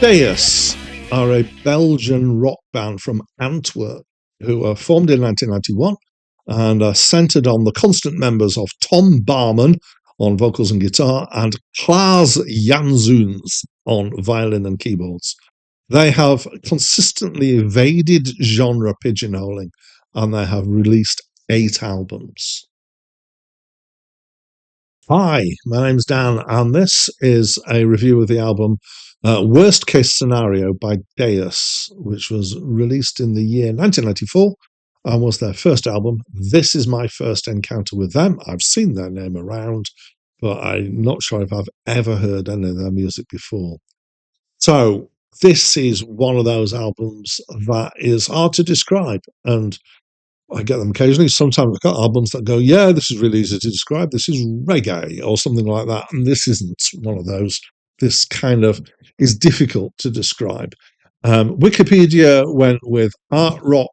dEUS are a Belgian rock band from Antwerp who were formed in 1991 and are centered on the constant members of Tom Barman on vocals and guitar and Klaas Janszoens on violin and keyboards. They have consistently evaded genre pigeonholing and they have released 8 albums. Hi, my name's Dan, and this is a review of the album Worst Case Scenario by dEUS, which was released in the year 1994 and was their first album. This is my first encounter with them. I've seen their name around, but I'm not sure if I've ever heard any of their music before. So this is one of those albums that is hard to describe, and I get them occasionally. Sometimes I've got albums that go, yeah, this is really easy to describe. This is reggae or something like that. And this isn't one of those. This kind of is difficult to describe. Wikipedia went with art rock,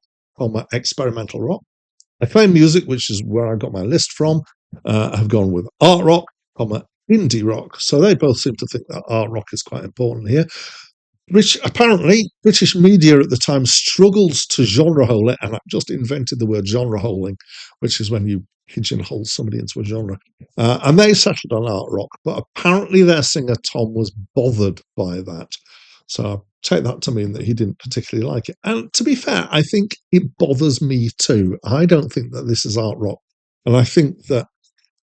experimental rock. Acclaimed Music, which is where I got my list from, have gone with art rock, indie rock. So they both seem to think that art rock is quite important here. Which apparently British media at the time struggled to genre hole it, and I just invented the word genre holing, which is when you pigeonhole somebody into a genre. And they settled on art rock, but apparently their singer Tom was bothered by that. So I take that to mean that he didn't particularly like it. And to be fair, I think it bothers me too. I don't think that this is art rock. And I think that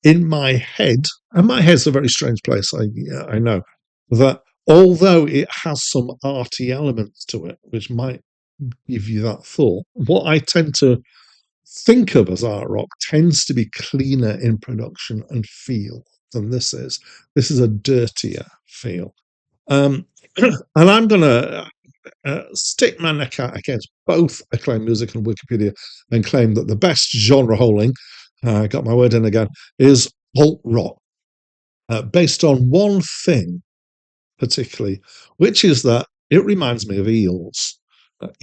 in my head, and my head's a very strange place, I know, that although it has some arty elements to it, which might give you that thought, what I tend to think of as art rock tends to be cleaner in production and feel than this is. This is a dirtier feel. And I'm going to stick my neck out against both Acclaimed Music and Wikipedia and claim that the best genre holing, got my word in again, is alt rock, based on one thing particularly, which is that it reminds me of Eels.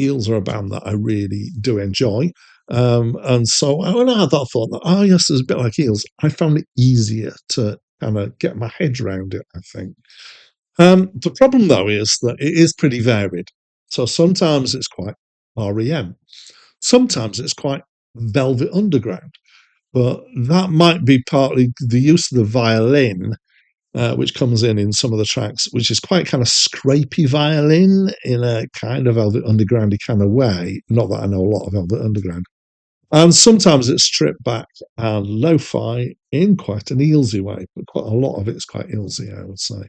Eels are a band that I really do enjoy. And so when I had that thought that, oh yes, it's a bit like Eels, I found it easier to kind of get my head around it, I think. The problem though is that it is pretty varied. So sometimes it's quite REM. Sometimes it's quite Velvet Underground. But that might be partly the use of the violin, which comes in some of the tracks, which is quite kind of scrapey violin in a kind of Velvet Undergroundy kind of way. Not that I know a lot of Velvet Underground. And sometimes it's stripped back and lo-fi in quite an Eelsy way, but quite a lot of it's quite Eelsy, I would say.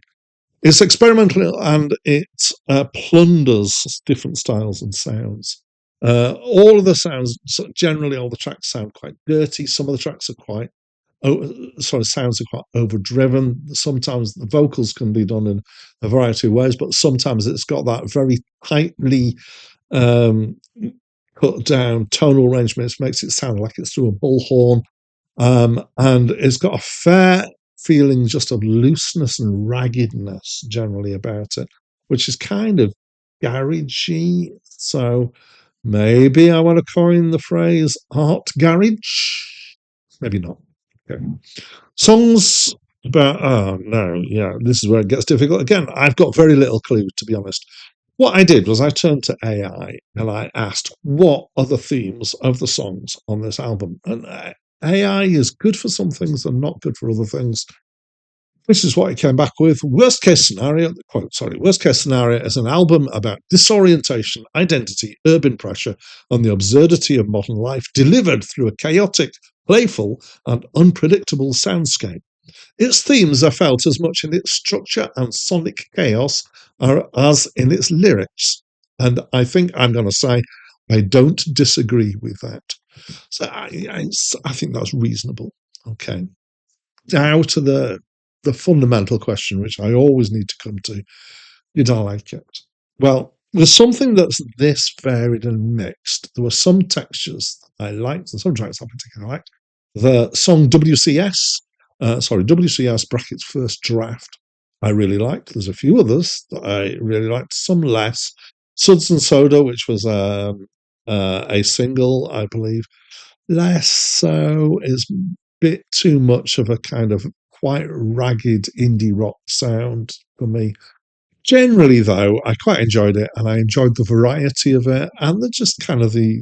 It's experimental and it plunders different styles and sounds. All of the sounds, generally all the tracks sound quite dirty. Some of the tracks are quite sounds are quite overdriven. Sometimes the vocals can be done in a variety of ways, but sometimes it's got that very tightly cut down tonal arrangement. It makes it sound like it's through a bullhorn, and it's got a fair feeling just of looseness and raggedness generally about it, which is kind of garagey. So maybe I want to coin the phrase art garage. Maybe not. Okay. Songs about, oh no, yeah, this is where it gets difficult. Again, I've got very little clue, to be honest. What I did was I turned to AI and I asked, what are the themes of the songs on this album? And AI is good for some things and not good for other things. This is what it came back with. Worst case scenario is an album about disorientation, identity, urban pressure, and the absurdity of modern life, delivered through a chaotic, playful, and unpredictable soundscape. Its themes are felt as much in its structure and sonic chaos as in its lyrics. And I think I'm going to say I don't disagree with that. So I think that's reasonable. Okay. Now to the fundamental question, which I always need to come to. Did I like it? Well, there's something that's this varied and mixed. There were some textures I liked and some tracks I particularly liked. The song WCS brackets first draft, I really liked. There's a few others that I really liked, some less. Suds and Soda, which was a single, I believe, less so. Is a bit too much of a kind of quite ragged indie rock sound for me. Generally, though, I quite enjoyed it, and I enjoyed the variety of it, and just kind of the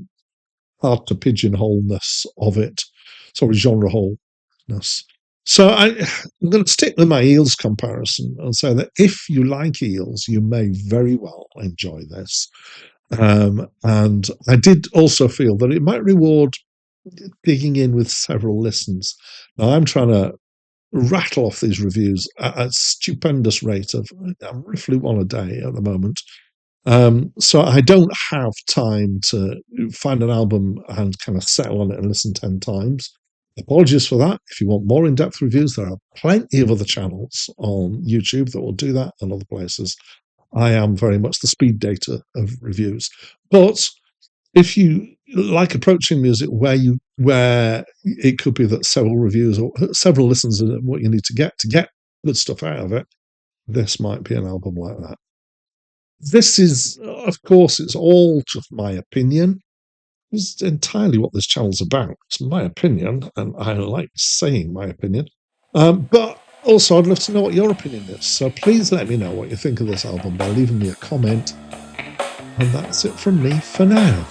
hard to pigeonholeness of it, sort of genre wholeness. So I'm going to stick with my Eels comparison and say that if you like Eels, you may very well enjoy this. And I did also feel that it might reward digging in with several listens. Now I'm trying to rattle off these reviews at a stupendous rate of roughly one a day at the moment. So I don't have time to find an album and kind of settle on it and listen 10 times. Apologies for that. If you want more in-depth reviews, there are plenty of other channels on YouTube that will do that and other places. I am very much the speed data of reviews. But if you like approaching music where it could be that several reviews or several listens are what you need to get good stuff out of it, this might be an album like that. This is, of course, it's all just my opinion. It's entirely what this channel's about. It's my opinion, and I like saying my opinion. But also, I'd love to know what your opinion is. So please let me know what you think of this album by leaving me a comment. And that's it from me for now.